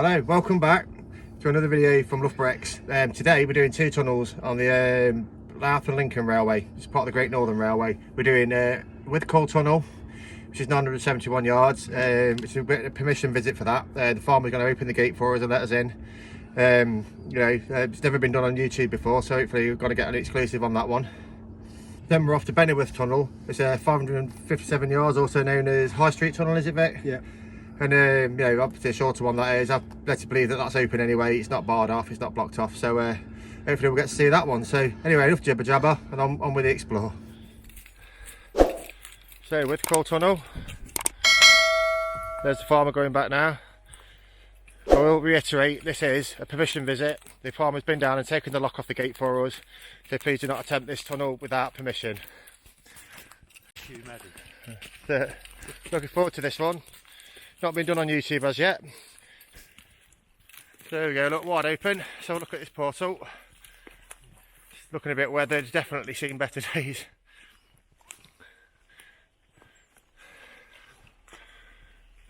Hello, welcome back to another video from Louth Bricks. Today we're doing two tunnels on the Louth and Lincoln Railway. It's part of the Great Northern Railway. We're doing Withcall Tunnel, which is 971 yards. It's a bit of a permission visit for that. The farmer's going to open the gate for us and let us in. It's never been done on YouTube before, so hopefully we're going to get an exclusive on that one. Then we're off to Benniworth Tunnel. It's 557 yards, also known as High Street Tunnel, is it, Vic? Yeah. And obviously a shorter one that is. I've led to believe that that's open anyway. It's not barred off, it's not blocked off. So hopefully we'll get to see that one. So anyway, enough jibber jabber, and on with the explore. So Withcall Tunnel. There's the farmer going back now. I will reiterate, this is a permission visit. The farmer's been down and taken the lock off the gate for us. So please do not attempt this tunnel without permission. Looking forward to this one. Not been done on YouTube as yet. So there we go, look, wide open. So look at this portal. It's looking a bit weathered, definitely seen better days.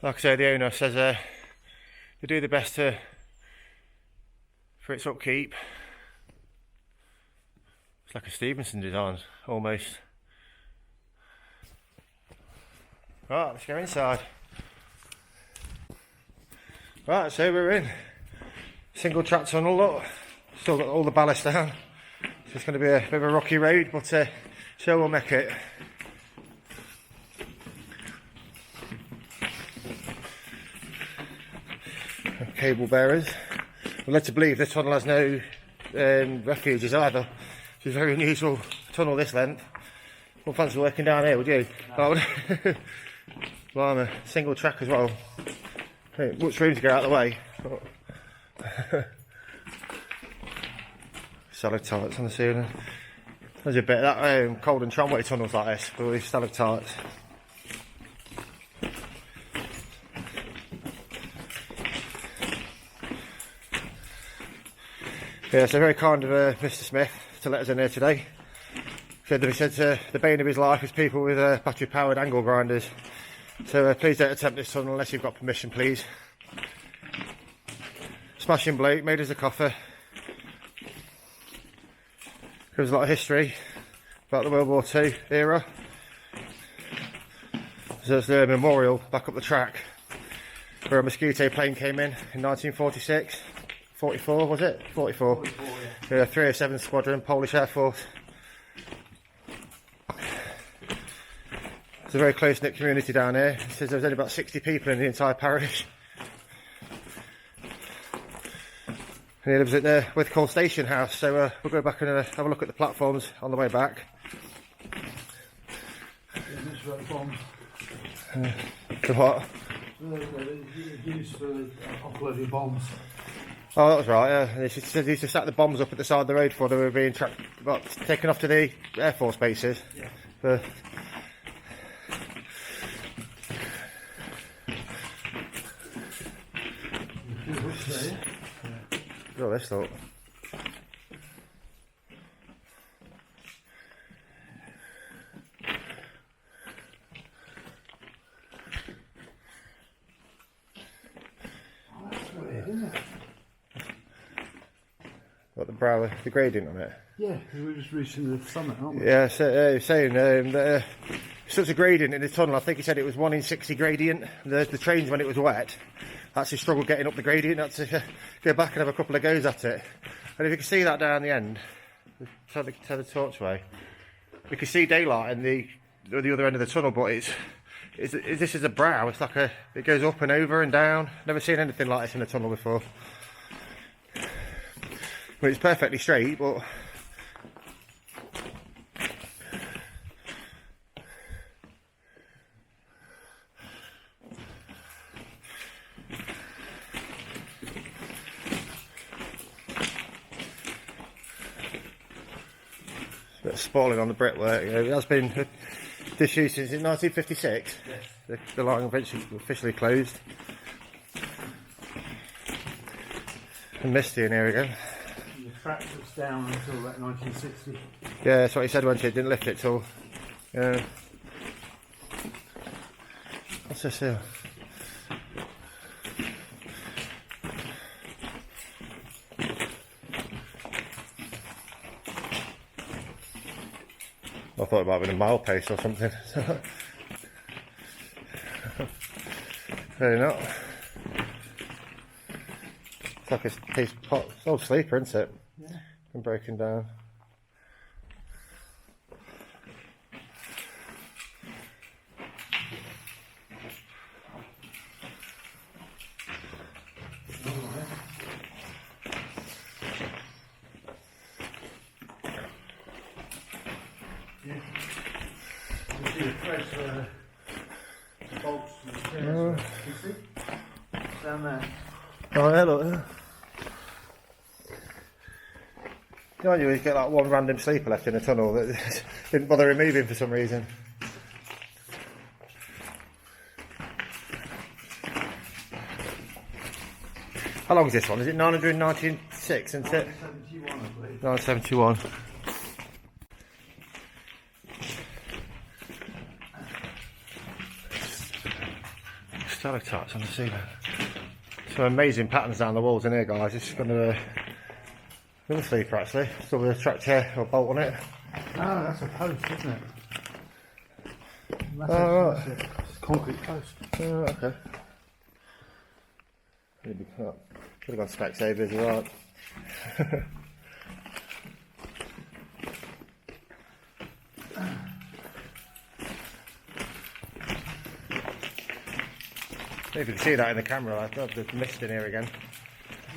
Like I say, the owner says they do the best for its upkeep. It's like a Stevenson design, almost. Right, let's go inside. Right, so we're in. Single track tunnel, look. Still got all the ballast down. So it's going to be a bit of a rocky road, but sure we'll make it. Cable bearers. We're led to believe this tunnel has no refuges either. It's a very unusual tunnel this length. Wouldn't fancy working down here, would you? No. Well, I'm a single track as well. Much room to get out of the way. Stalactites on the ceiling. There's a bit of that cold and tramway tunnels like this, but with stalactites. Yeah, so very kind of Mr. Smith to let us in here today. He said the bane of his life is people with battery powered angle grinders. So please don't attempt this tunnel unless you've got permission, please. Smashing bloke, made us a coffee. Gives a lot of history about the World War II era. So there's the memorial back up the track where a Mosquito plane came in 1946. 44 was it? 44. 44 yeah. 307 Squadron, Polish Air Force. It's a very close-knit community down here. It says there's only about 60 people in the entire parish. And he lives at the Withcall Station House, so we'll go back and have a look at the platforms on the way back. The what? Used for offloading bombs. Oh, that was right, yeah. They used to stack the bombs up at the side of the road before they were being taken off to the Air Force bases. Yeah. Look at this, look. Oh, that's weird, isn't it? Got the brow, the gradient on it. Yeah, because we're just reaching the summit, aren't we? Yeah, so, he's saying that such a gradient in the tunnel. I think he said it was 1 in 60 gradient. The trains, when it was wet, actually struggled getting up the gradient. Had to go back and have a couple of goes at it. And if you can see that down the end, turn the torchway, you can see daylight in the other end of the tunnel. But this is a brow. It's like it goes up and over and down. Never seen anything like this in a tunnel before. Well, it's perfectly straight, but a bit of spalling on the brickwork. It has been disused since 1956. Yes. The line officially closed. And misty in here again. And the track was down until about 1960. Yeah, that's what he said, once it didn't lift it at all. Yeah. What's this here? I thought it might have been a mile pace or something. Really not. It's like a piece of pot. It's an old sleeper, isn't it? Yeah. And broken down. Yeah. You see the threads for the bolts and the chairs. You see? Down there. Oh, yeah, look. You know, you always get like one random sleeper left in the tunnel that didn't bother removing for some reason. How long is this one? Is it 996, isn't it? 971, I believe. 971. Stalactites on the ceiling. Some amazing patterns down the walls in here, guys. This is going to another sleeper actually. Still with a track chair or bolt on it. No, that's a post, isn't it? That's Right. it's a concrete post. Oh, okay. Maybe cut. Could have gone Specsavers, right. If you can see that in the camera, I've got the mist in here again.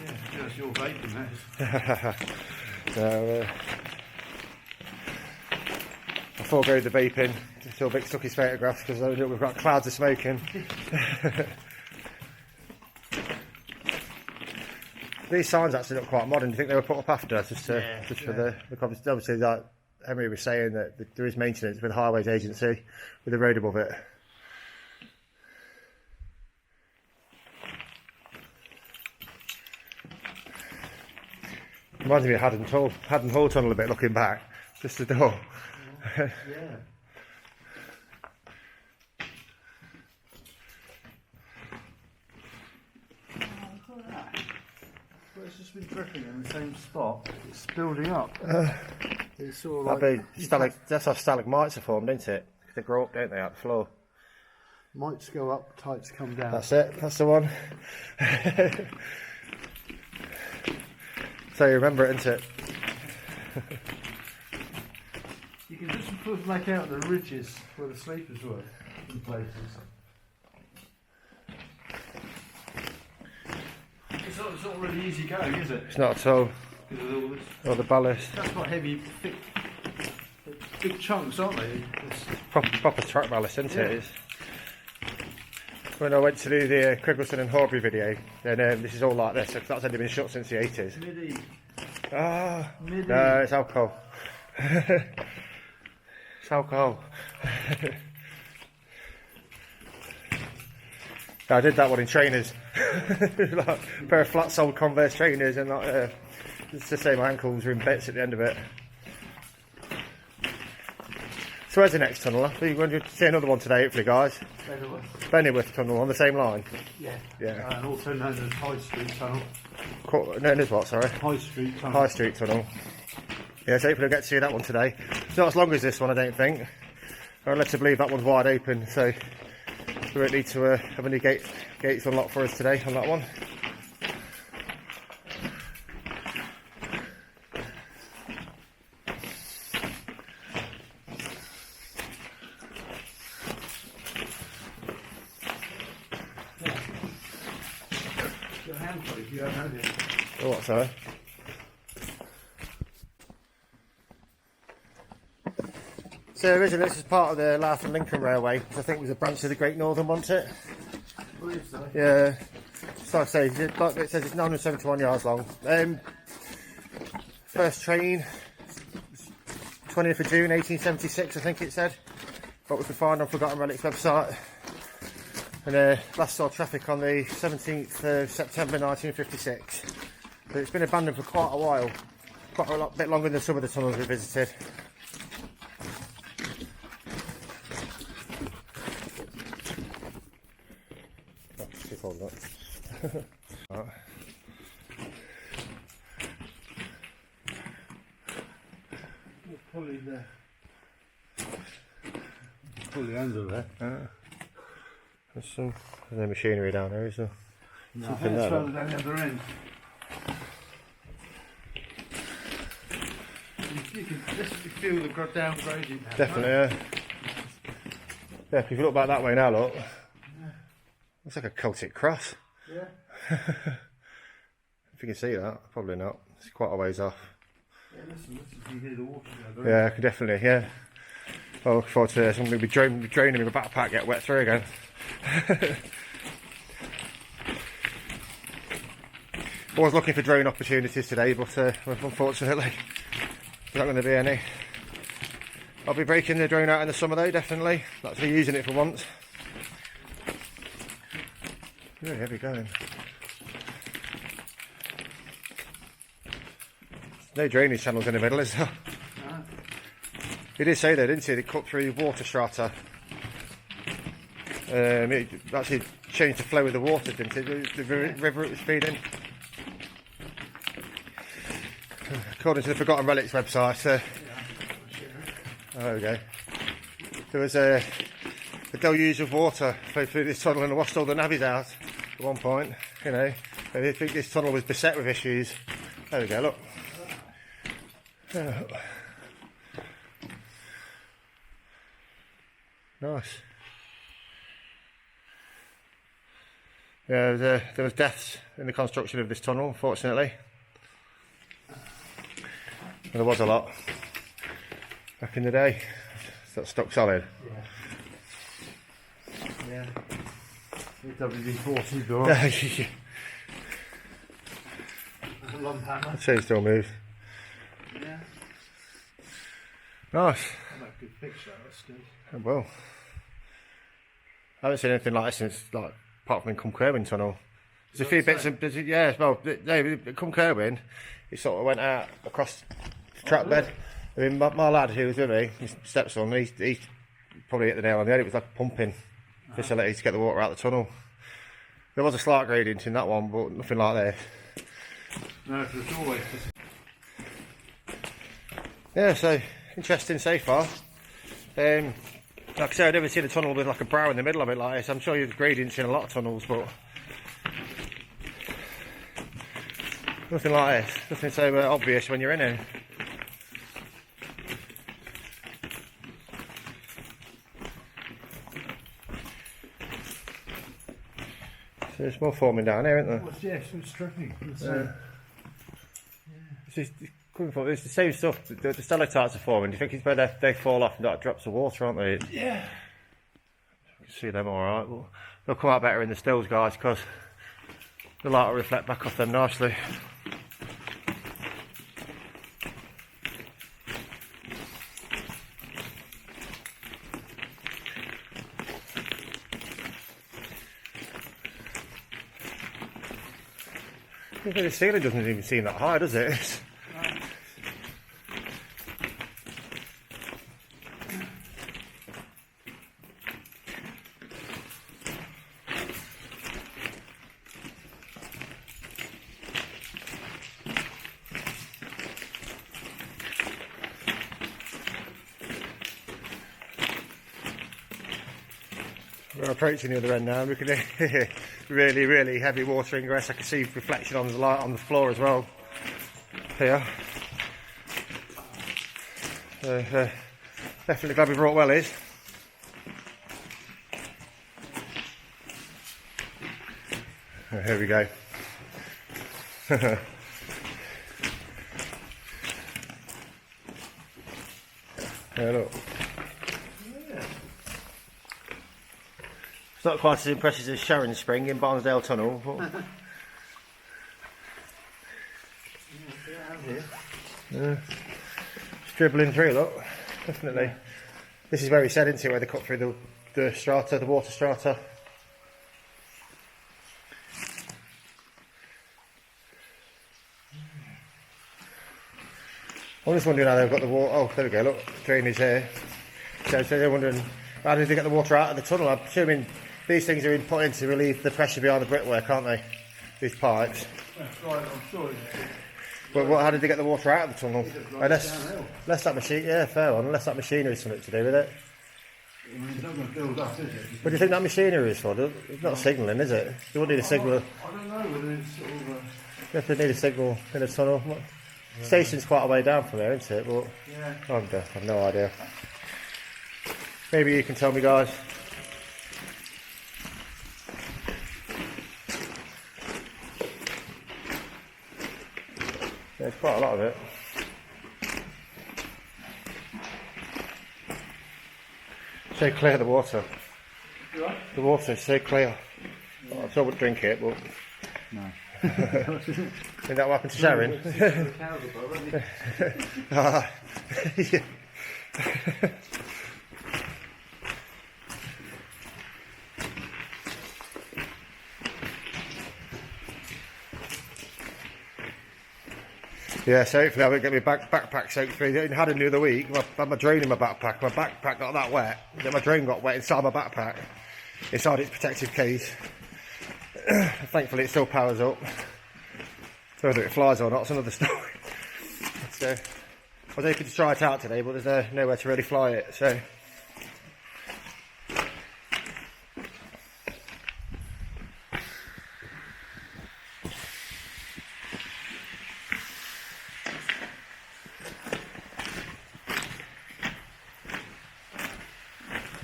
Yeah, just your vaping, that is. So, I forego the vaping. Still Vic took his photographs because we've got clouds of smoke in. These signs actually look quite modern. Do you think they were put up after just for the obviously like Henry was saying that there is maintenance with the Highways Agency with the road above it. Reminds me of Haddon Hall Tunnel a bit looking back. Just the door. Yeah. Well, it's just been dripping in the same spot. It's building up. It's sort of like That's how stalagmites are formed, isn't it? They grow up, don't they, out the floor? mites go up, tights come down. That's it. That's the one. So you remember it, isn't it? You can just sort of make out the ridges where the sleepers were in places. It's not really easy going, is it? It's not at all. Because of all this. Or the ballast. That's quite heavy, thick, big chunks, aren't they? Proper track ballast, isn't Yeah. it? It's, when I went to do the Criggleston and Horbury video, and this is all like this. That's only been shot since the 80s. Midi. Ah, Midi. no, it's alcohol. It's alcohol. I did that one in trainers. Like a pair of flat-soled Converse trainers, and it's to say my ankles were in bits at the end of it. So where's the next tunnel? We're going to see another one today, hopefully, guys. Benniworth Tunnel on the same line. Yeah. Yeah. And also known as High Street Tunnel. Known as what, sorry? High Street Tunnel. High Street Tunnel. Yeah, so hopefully I'll get to see that one today. It's not as long as this one, I don't think. I'm led to believe that one's wide open, so we won't need to have any gates unlocked for us today on that one. Your handful if you don't know this. Oh, what, sorry? So originally this is part of the Louth and Lincoln Railway, which I think was a branch of the Great Northern, wasn't it? I believe so. Yeah. So like I say, like it says it's 971 yards long. First train, 20th of June 1876, I think it said. What we could find on Forgotten Relics website. And last saw traffic on the 17th of September 1956. But it's been abandoned for quite a while. Quite a bit longer than some of the tunnels we visited. Hold that. Right. Probably the pull the ends of there. There's some no machinery down there, is there? No, Something it's there. further down the other end. You can just feel the down gradient now. Definitely, yeah. Yeah, if you look back that way now, look. Looks like a Celtic cross. Yeah. If you can see that, probably not. It's quite a ways off. Yeah, listen, you hear the water go. Yeah, I can definitely, yeah. I look forward to this. I'm going to be draining in my backpack, get wet through again. I was looking for drone opportunities today, but unfortunately, there's not going to be any. I'll be breaking the drone out in the summer though, definitely. Actually using it for once. Really heavy going. No drainage channels in the middle, is there? No. He did say though, didn't he? They cut through water strata. It actually changed the flow of the water, didn't it? The river it was feeding. According to the Forgotten Relics website, there we go. There was a deluge of water flowed through this tunnel and washed all the navvies out at one point. You know, I think this tunnel was beset with issues. There we go. Look. Nice. Yeah, there was deaths in the construction of this tunnel, unfortunately. There was a lot back in the day. That's stuck solid. Yeah. WD-40 door. The Long hammer. chain still moves. Yeah. Nice. That good picture, that's good. Oh, well, I haven't seen anything like this since, like, apart from in Cumkerwin Tunnel. There's a few bits of, yeah, well, no, Cumkerwin, he sort of went out across the track bed. I mean, my lad who was with me, his stepson, he probably hit the nail on the head. It was like a pumping facility to get the water out of the tunnel. There was a slight gradient in that one, but nothing like this. No, there's always. Yeah, so interesting so far. Like I said, I've never seen a tunnel with like a brow in the middle of it like this. I'm sure there's gradients in a lot of tunnels, but nothing like this. Nothing so obvious when you're in it. So there's more forming down here, isn't there? Well, yes, it's stripping. It's the same stuff. The stalactites are forming. Do you think it's where they fall off and like drops of water, aren't they? Yeah. You can see them all right. But they'll come out better in the stills, guys, because the light will reflect back off them nicely. The ceiling doesn't even seem that high, does it? We're approaching the other end now. We can hear really, really heavy water ingress. I can see reflection on the light on the floor as well. Here. Definitely glad we brought wellies. Here we go. Yeah, look. It's not quite as impressive as Sharon Spring in Barnsdale Tunnel. But yeah. It's dribbling through, look. Definitely. This is where he said into where they cut through the strata, the water strata. I'm just wondering how they've got the water. Oh, there we go, look, drainage here. So they're wondering how did they get the water out of the tunnel? I'm assuming these things are put in to relieve the pressure behind the brickwork, aren't they? These pipes. That's right, I'm sure. Well, how did they get the water out of the tunnel? Unless that machine, yeah, fair one. Unless that machinery has something to do with it. I mean, it's not going to build up, is it? What do you think that machinery is for? It's not signalling, is it? You wouldn't need a signal. I don't know whether it's sort of. You have to need a signal in a tunnel. Station's quite a way down from there, isn't it? But Yeah. I have no idea. Maybe you can tell me, guys. There's quite a lot of it. So clear, the water. You right? The water is so clear. Yeah. I still wouldn't drink it, but No. think that what happened to Sharon? Yeah. Yeah, so hopefully I won't get my backpack soaked through. I had it the other week. I had my drone in my backpack. My backpack got that wet. Then my drone got wet inside my backpack, inside its protective case. Thankfully, it still powers up. So whether it flies or not, it's another story. So, I was hoping to try it out today, but there's nowhere to really fly it. So.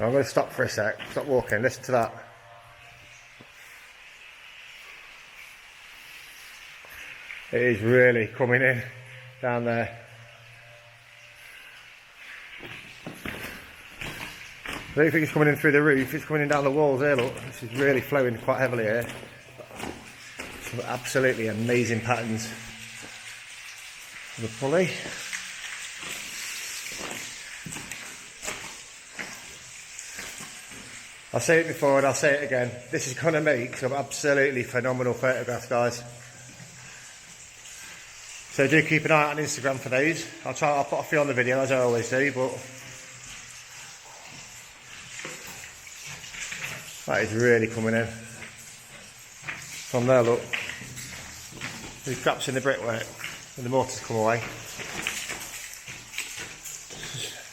I'm going to stop for a sec, stop walking, listen to that. It is really coming in down there. I don't think it's coming in through the roof, it's coming in down the walls here, look. This is really flowing quite heavily here. Some absolutely amazing patterns. The pulley. I've said it before and I'll say it again. This is going to make some absolutely phenomenal photographs, guys. So do keep an eye out on Instagram for those. I'll put a few on the video as I always do, but that is really coming in. From there, look. There's gaps in the brickwork and the mortar's come away.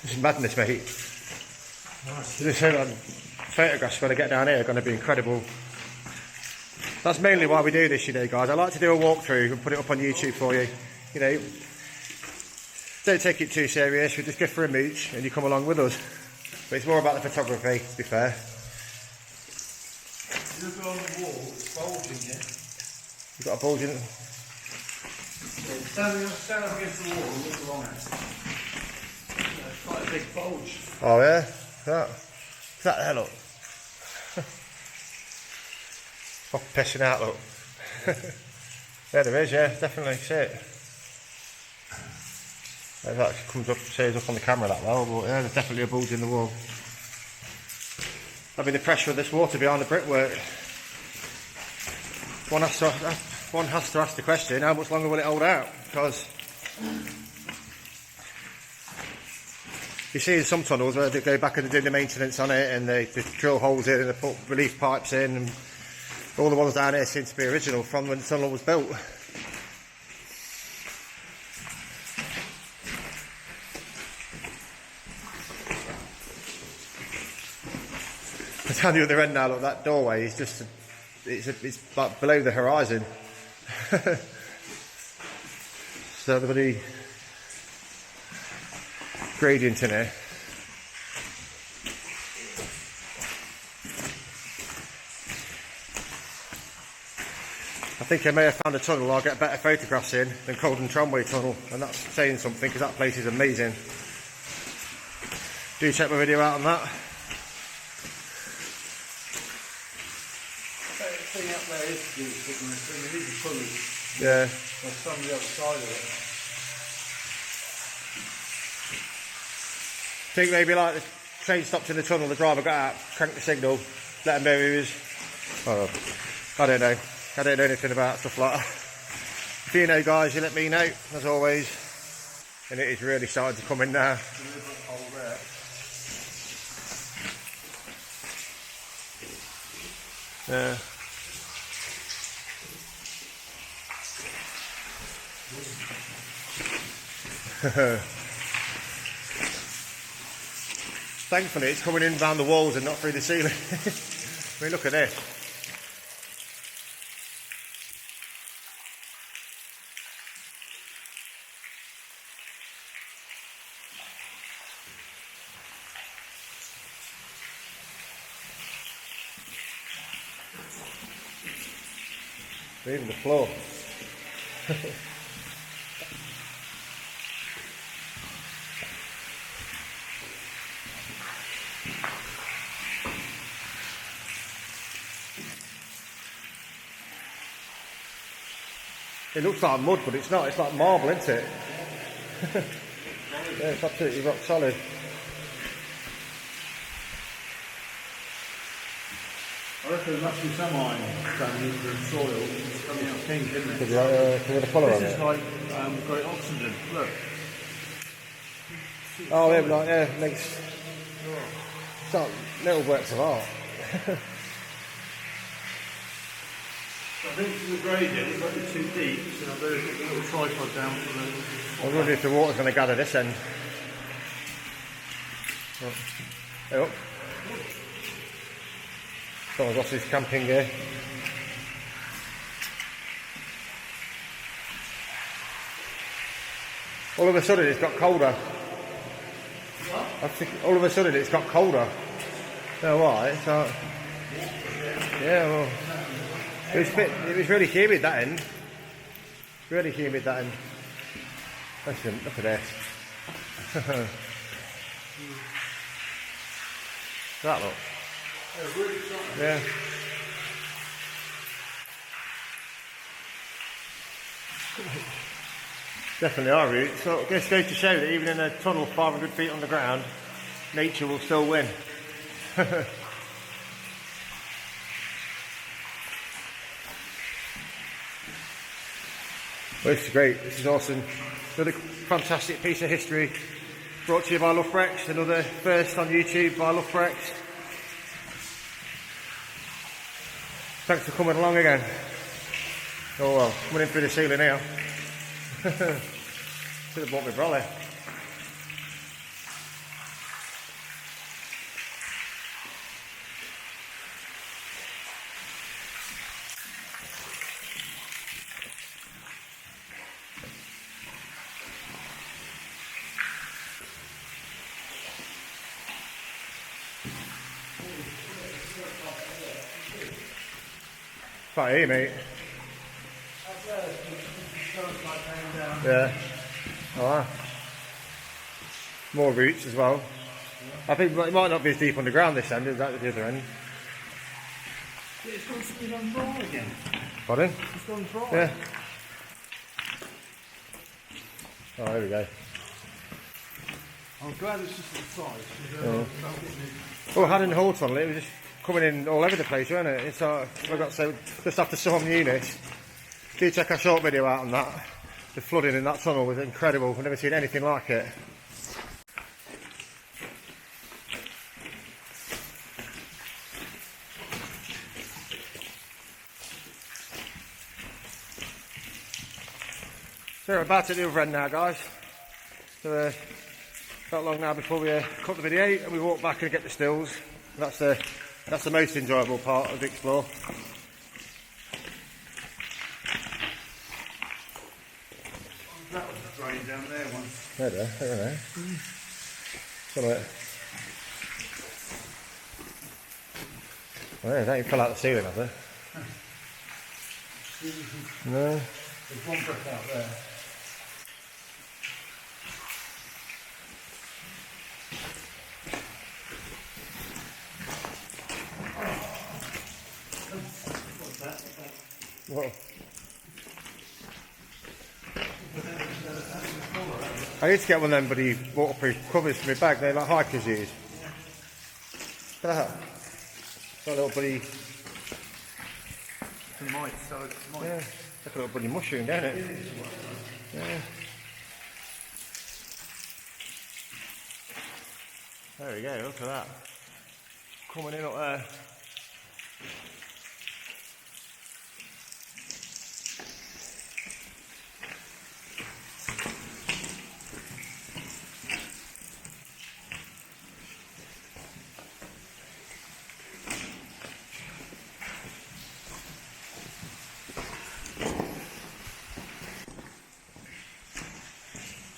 This is madness, mate. Nice. Photographs when I get down here are going to be incredible. That's mainly why we do this, you know, guys. I like to do a walkthrough and put it up on YouTube for you. You know, don't take it too serious. We just go for a mooch and you come along with us. But it's more about the photography, to be fair. Look on the wall, it's bulging here. You've got a bulge in it? Yeah, stand up against the wall and look along it. Yeah, it's quite a big bulge. Oh yeah? Is that there, look? Fucking pissing out, look. There is, yeah, definitely, see it. That actually comes up, shows up on the camera that well, but yeah, there's definitely a bulge in the wall. I mean, the pressure of this water behind the brickwork. One has to ask the question, how much longer will it hold out? Because you see in some tunnels where they go back and do the maintenance on it and they drill holes in and they put relief pipes in, and all the ones down here seem to be original from when the tunnel was built. Down the other end now, look, that doorway is just, it's like below the horizon. So everybody gradient in here. I think I may have found a tunnel I'll get better photographs in than Colden Tramway Tunnel, and that's saying something because that place is amazing. Do check my video out on that. That thing up there is to do with thickness, and it is a pulley. Yeah. There's some on the other side of it. I think maybe like the train stopped in the tunnel, the driver got out, cranked the signal, let him know he was... Oh, I don't know. I don't know anything about stuff like that. If you know, guys, you let me know, as always. And it is really starting to come in now. Yeah. Thankfully it's coming in round the walls and not through the ceiling. I mean, look at this. Even the floor. It looks like mud, but it's not. It's like marble, isn't it? Yeah, it's absolutely rock solid. I reckon there must be some iron going into the soil. It's coming out pink, isn't it? Can we get a colour on This it? is like great oxygen. Look. Oh, yeah, but like, yeah, makes. It's like little works of art. I think for the gradient, it might be too deep, so I better put the little tripod down for the... I wonder if the water's going to gather this end. Oh. Someone's lost his camping gear. All of a sudden it's got colder. What? I think all of a sudden it's got colder. Oh, why? So, yeah, well, it was really humid that end. Really humid that end. Listen, look at this. That look. Yeah, really exciting. Yeah. Definitely are roots. So it just goes to show that even in a tunnel 500 feet underground, nature will still win. Well, this is great. This is awesome. Another fantastic piece of history brought to you by Louth Rex. Another first on YouTube by Louth Rex. Thanks for coming along again. Oh well, coming in through the ceiling now. Should have bought my brolly. Quite here, mate. Yeah. Alright. More roots as well. I think it might not be as deep underground this end, is that the other end? It's gone dry again. Pardon? It's gone dry. Yeah. Oh, there we go. I'm glad it's just the size. Well, I had in the Hall Tunnel, it was just coming in all over the place, wasn't it? It's I got so just after Storm Eunice. Do check our short video out on that. The flooding in that tunnel was incredible. I've never seen anything like it. So we're about at the other end now, guys. So not long now before we cut the video and we walk back and get the stills. That's the most enjoyable part of the explore. That was a drain down there once. There we go. Well, that fell out the ceiling, has it? No. There's one brick out there. What's that? What? I used to get one of them bloody waterproof covers for my bag. They're like hikers use. Look at that. Got a little bloody. Some mice, so it's mice. Yeah. Like a little bloody mushroom, don't it? Yeah. There we go, look at that. Coming in up there.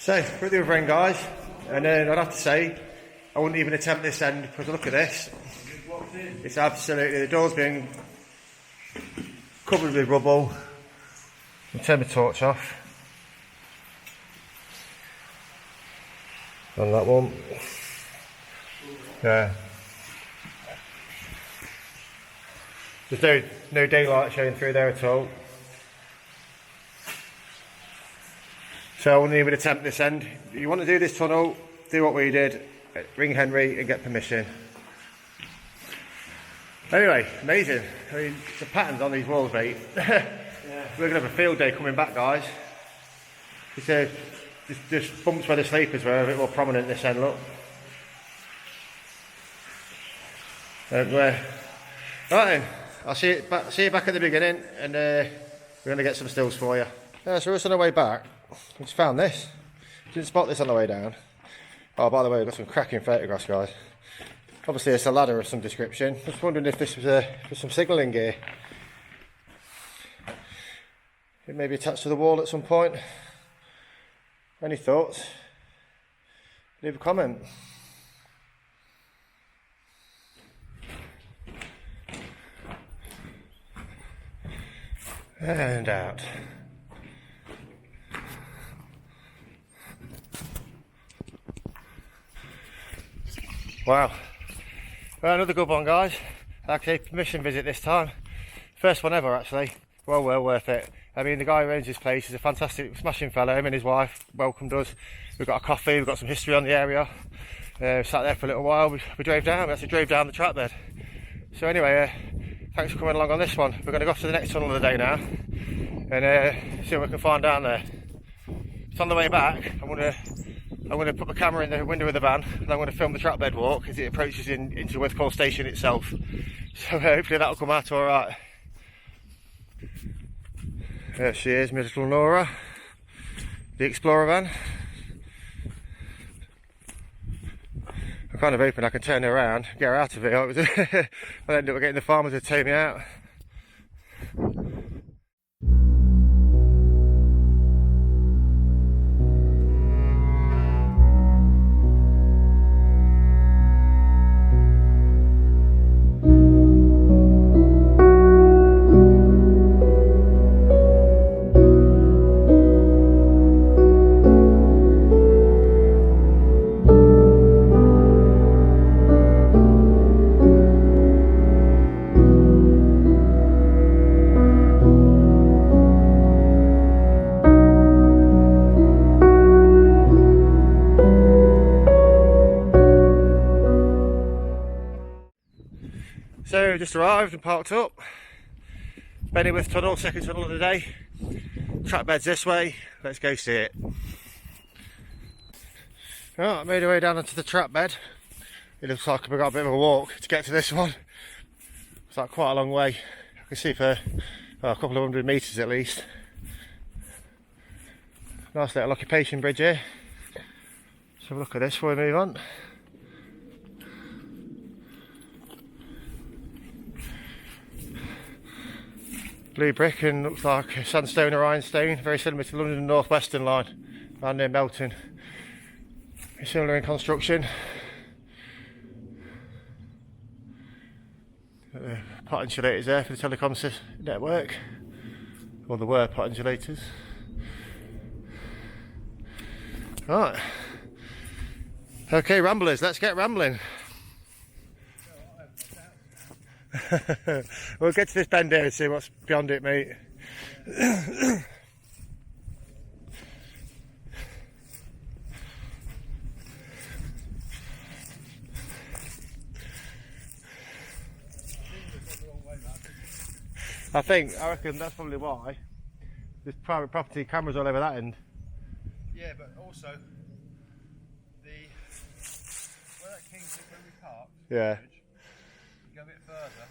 So, we're at the other end, guys, and then I'd have to say, I wouldn't even attempt this end because look at this. It's absolutely, the door's been covered with rubble. I'll turn my torch off. On that one. Yeah. There's no daylight showing through there at all. So I wouldn't even attempt this end. If you want to do this tunnel, do what we did, ring Henry and get permission. Anyway, amazing. I mean, the patterns on these walls, mate. Yeah. We're going to have a field day coming back, guys. It's just bumps where the sleepers were a bit more prominent this end, look. Right then, I'll see you back at the beginning, and we're going to get some stills for you. Yeah, so we're just on our way back. We just found this. Didn't spot this on the way down. Oh, by the way, we've got some cracking photographs, guys. Obviously, it's a ladder of some description. Just wondering if this was some signalling gear. It may be attached to the wall at some point. Any thoughts? Leave a comment. And out. Wow. Well, another good one, guys. Actually, permission visit this time. First one ever, actually. Well worth it. I mean, the guy who owns this place is a fantastic, smashing fellow. Him and his wife welcomed us. We've got a coffee, we've got some history on the area. Sat there for a little while. We drove down. We actually drove down the track bed. So anyway, thanks for coming along on this one. We're going to go off to the next tunnel of the day now and see what we can find down there. So on the way back, I'm going to put my camera in the window of the van and I'm going to film the track bed walk as it approaches into Withcall station itself. So hopefully that'll come out alright. There she is, my little Nora, the Explorer van. I'm kind of hoping I can turn her around, get her out of it. I'll end up getting the farmers to tow me out. So just arrived and parked up. Benniworth Tunnel, second tunnel of the day. Track bed's this way, let's go see it. Right, made our way down onto the track bed. It looks like we've got a bit of a walk to get to this one. It's like quite a long way. I can see for a couple of 100 metres at least. Nice little occupation bridge here. Let's have a look at this before we move on. Blue brick and looks like sandstone or ironstone, very similar to the London North Western line, around near Melton. Similar in construction. Got the pot insulators there for the telecom network, or there were pot insulators. Right. Okay, ramblers, let's get rambling. We'll get to this bend here and see what's beyond it, mate. I reckon that's probably why. There's private property cameras all over that end. Yeah, but also where that King's when we parked. Yeah. You go a bit further,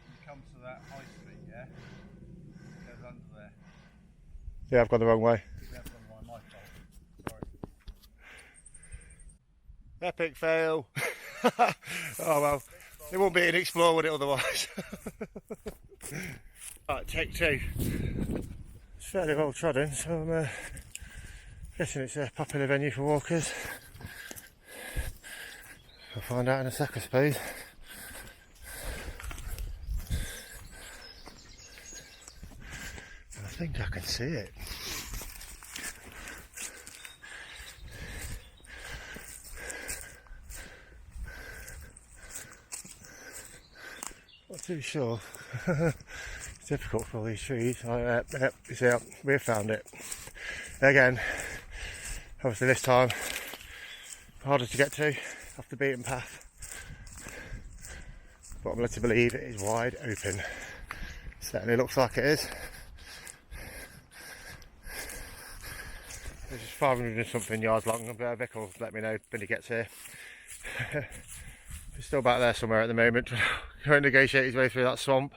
you come to that high street, yeah? It goes under there. Yeah, I've gone the wrong way. That's my fault. Sorry. Epic fail. Oh well, it won't be an Explorer, would it, otherwise? Right, take two. It's fairly well trodden, so Guessing it's a popular venue for walkers. We'll find out in a sec, I suppose. I think I can see it. Not too sure. It's difficult for all these trees. You see, we've found it. Again, obviously this time harder to get to off the beaten path, but I'm led to believe it is wide open. Certainly looks like it is. This is 500 and something yards long. Vic will let me know when he gets here. He's still back there somewhere at the moment, trying to negotiate his way through that swamp.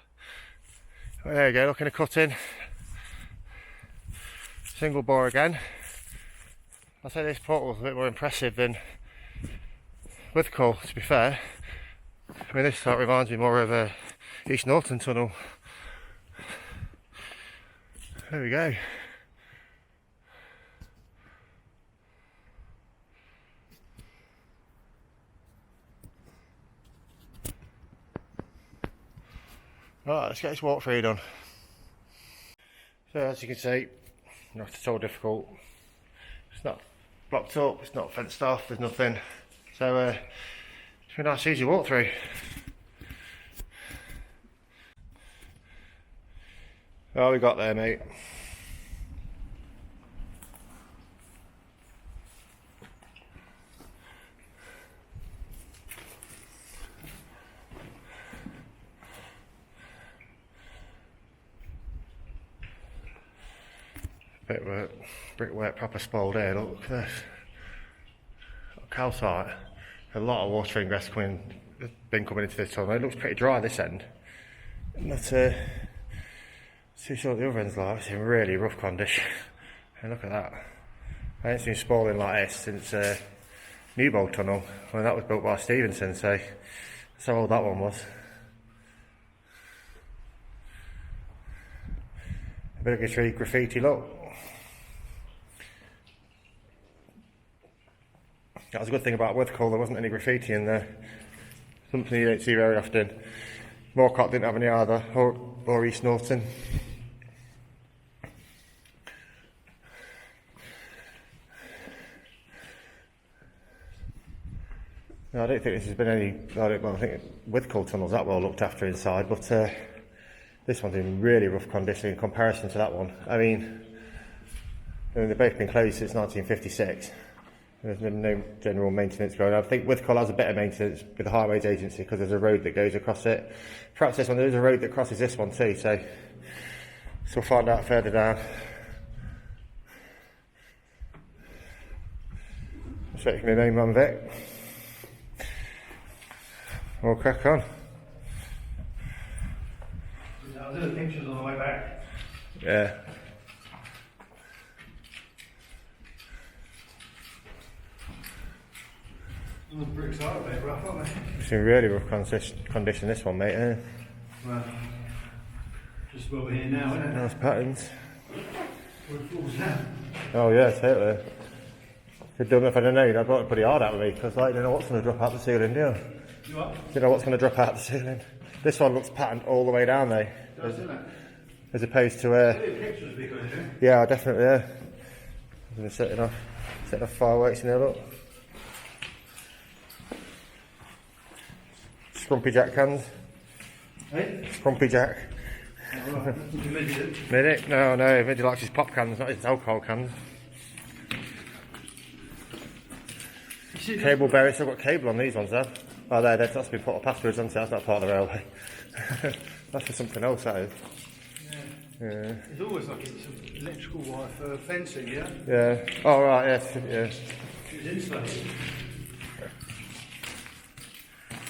Oh, there you go, looking to cut in. Single bore again. I'd say this portal's a bit more impressive than Withcall, to be fair. I mean, this sort reminds me more of a East Norton Tunnel. There we go. Right, let's get this walk through done. So as you can see, not at all difficult. It's not blocked up, it's not fenced off, there's nothing. So it's a nice easy walk through. What we got there, mate? Brickwork, proper spalled here. Look at this. Calcite. A lot of water ingress been coming into this tunnel. It looks pretty dry this end. Not too sure what the other end's like. It's in really rough condition. And look at that. I ain't seen spalling like this since Withcall Tunnel, when that was built by Stevenson. So that's how old that one was. A bit of a tree graffiti look. That was a good thing about Withcall, there wasn't any graffiti in there. Something you don't see very often. Moorcock didn't have any either, or East Norton. No, I don't think this has been any. I think Withcall Tunnel's that well looked after inside, but this one's in really rough condition in comparison to that one. I mean they've both been closed since 1956. There's been no general maintenance going on. I think Withcall has a bit of maintenance with the Highways Agency because there's a road that goes across it. Perhaps this one, there is a road that crosses this one too, so we'll find out further down. Straight from my main man Vic. We'll crack on. I'll do the pictures on the way back. Yeah. The bricks are a bit rough, aren't they? It's in really rough condition, this one, mate. Well, just where we're here now, isn't it? Nice patterns. Where it falls down. Oh yeah, totally. If I'd have known, I'd brought it pretty hard out of me, because I don't know what's going to drop out the ceiling, do you? You what? Don't know what's going to drop out the ceiling. This one looks patterned all the way down though. As opposed to pictures be good, isn't it? yeah, definitely, yeah. I've been setting off fireworks in there, look. Scrumpy Jack cans. Hey? Scrumpy Jack. Oh, right. Made it? No, Middy likes his pop cans, not his alcohol cans. Cable berry, still got cable on these ones though. Oh, that's been put up afterwards, hasn't it? That's not part of the railway. That's for something else, that is. Yeah. It's always like it's electrical wire for fencing, yeah? Yeah. Oh, right, yes, yeah. It's insulated.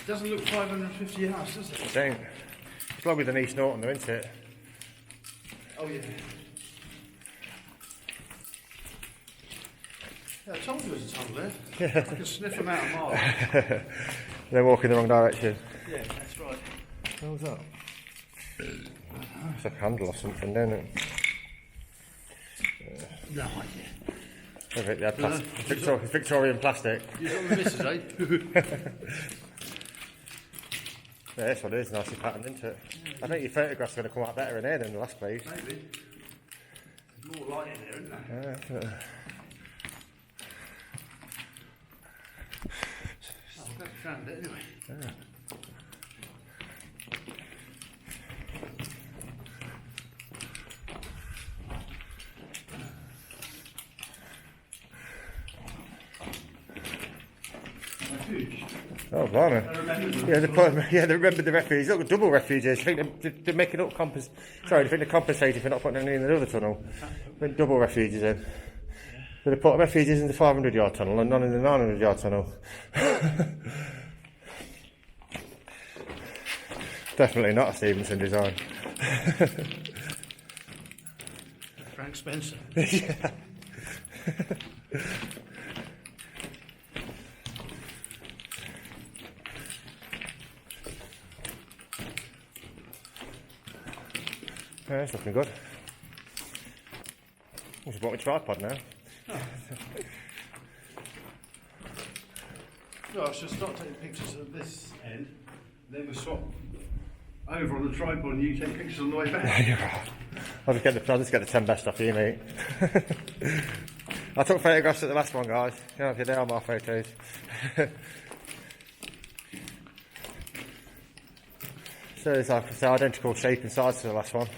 Doesn't look 550 yards, does it? It don't. It's longer than East Norton though, isn't it? Oh, yeah. Yeah, I told you there was a tunnel there. Yeah. I can sniff them out a mile. They're walking the wrong direction. Yeah, that's right. What was that? It's a handle or something, don't it? No idea. Yeah, Victorian plastic. You got the missus, eh? Yeah, this one is nicely patterned, isn't it? I think your photographs are going to come out better in here than the last place. Maybe. There's more light in there, isn't there? Yeah. Oh, I'm glad you found it anyway. Yeah. Huge. Oh, blimey. They remembered the refugees. Look, double refugees. I think they're making up Sorry, I think they're compensating for not putting any in the other tunnel. Putting double refugees in. So they put refugees in the 500-yard tunnel and none in the 900-yard tunnel. Definitely not a Stevenson design. Frank Spencer. Yeah. Yeah, it's looking good. I just bought my tripod now. Oh. No, I should start taking pictures of this end, then we'll swap over on the tripod and you take pictures on the way back. You're right. I'll just get the 10 best off you, mate. I took photographs at the last one, guys. You know, they are my photos. So it's like the identical shape and size to the last one.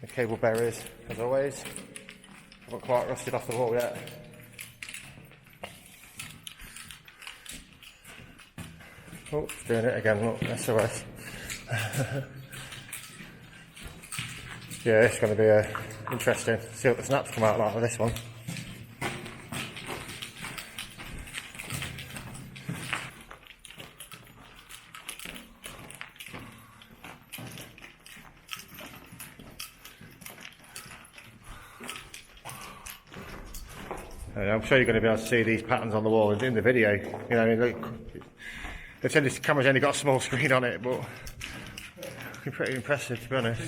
The cable barriers, as always. Haven't quite rusted off the wall yet. Oh, it's doing it again, look, SOS. Yeah, it's going to be interesting. See what the snaps come out like with this one. I'm sure you're going to be able to see these patterns on the wall in the video. You know, look, they said this camera's only got a small screen on it, but it's pretty impressive, to be honest.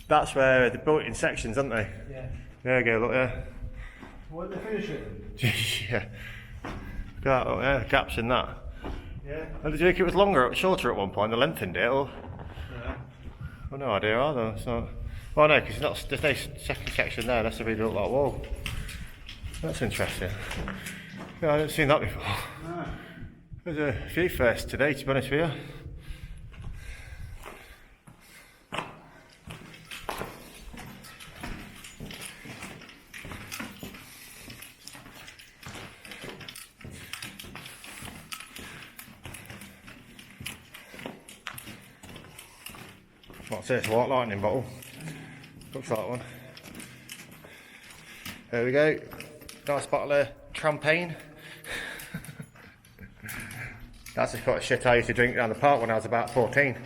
That's where they're built in sections, aren't they? Yeah. There you go, look there. Why did they finish it? Yeah. Look at that, look there, gaps in that. Yeah. And did you think it was longer, shorter at one point, the lengthened it, or? Yeah. I've no idea either, it's not... Well, no, because there's no second section there, that's a rebuilt like wall. That's interesting. Yeah, I haven't seen that before. No. There's a few firsts today, to be honest with you. What's this? White lightning bottle. Looks like one. There we go. Nice bottle of champagne. That's the sort of shit I used to drink down the park when I was about 14.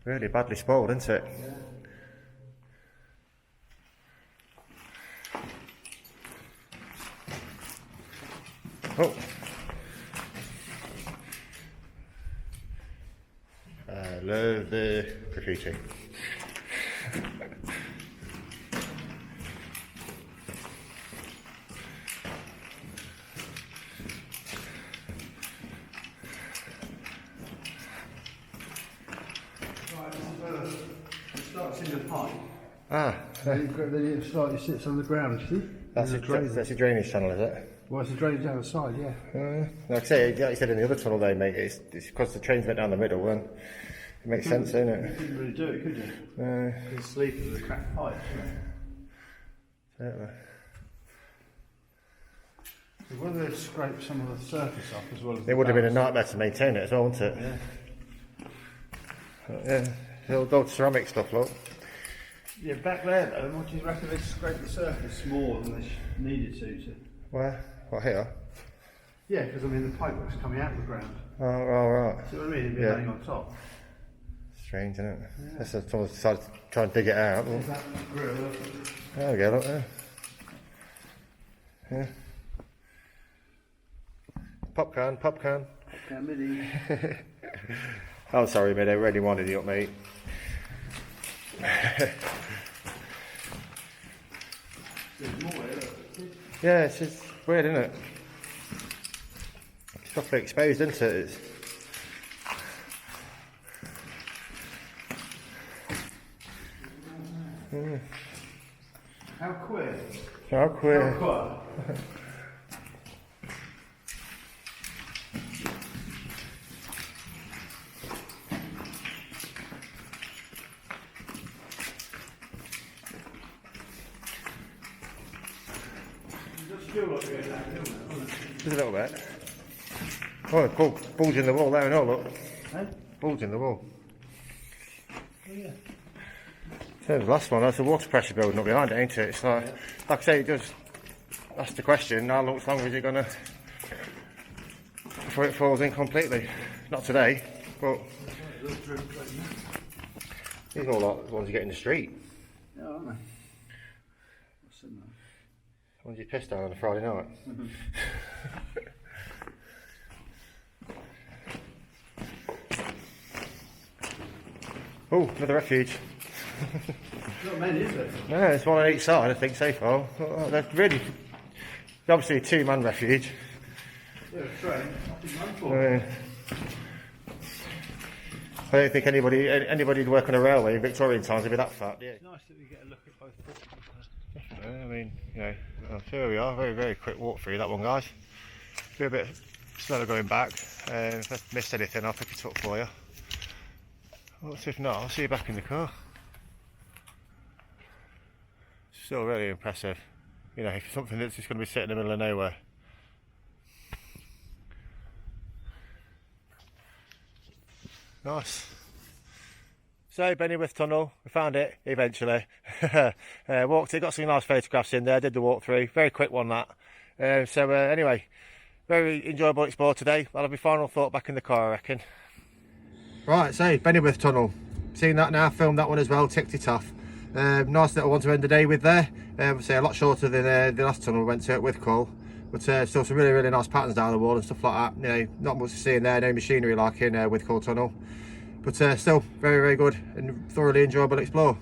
Really badly spoiled, isn't it? Oh. I love the graffiti. It starts in the pipe. Ah, Then it slightly sits on the ground, you see? that's a drainage tunnel, is it? Well, it's a drainage down the side, yeah. Like I say, like you said in the other tunnel there, mate, it's because the trains went down the middle, and it makes sense, doesn't You it? couldn't really do it, could you? You'd sleep with a cracked pipe, Certainly. So whether they scrape some of the surface off as well as It would have been a nightmare to maintain it as well, wouldn't it? Yeah. Yeah. The old ceramic stuff, look. Yeah, back there though, what do you reckon they scrape the surface more than they needed to? Where? What, here? Yeah, because I mean the pipework's coming out of the ground. Oh, right. See what I mean? It'd be Yeah. laying on top. Strange, isn't it? That's if someone decided to try and dig it out. Is that grill? There we go, look there. Yeah. Popcorn. Yeah, midi. I'm sorry, mate. I really wanted you up, mate. There's more here, look. Yeah, it's just weird, isn't it? It's properly exposed, isn't it? It's... How queer. How queer. How quiet. Just a little bit. Oh, cool. Bulge in the wall there and all, look. Eh? Bulge in the wall. Oh, yeah. So the last one, that's the water pressure building up behind it, ain't it? It's like I say, it does ask the question, how long is it gonna before it falls in completely? Not today, but these are all like the ones you get in the street. Yeah, aren't they? What's in there? The ones you piss down on a Friday night. Oh, another refuge. Not many, is there? No, there's one on each side, I think, so far. Oh, they're really, obviously a two-man refuge. Yeah, a train. I think one for. I don't think anybody'd work on a railway in Victorian times would be that fat. Yeah. It's nice that we get a look at both books. I mean, you know, so here we are. Very, very quick walk through that one, guys. Be a bit slower going back. If I missed anything, I'll pick it up for you. Well, if not, I'll see you back in the car. Still really impressive. You know, for something that's just going to be sitting in the middle of nowhere. Nice. So, Benniworth Tunnel, we found it eventually. Walked it, got some nice photographs in there, did the walkthrough. Very quick one, that. Anyway, very enjoyable explore today. I'll have my final thought back in the car, I reckon. Right, so Benniworth Tunnel. Seen that now, filmed that one as well, ticked it off. Nice little one to end the day with there. Say a lot shorter than the last tunnel we went to at Withcall. But still some really, really nice patterns down the wall and stuff like that. You know, not much to see in there, no machinery like in Withcall Tunnel. But still, very, very good and thoroughly enjoyable explore.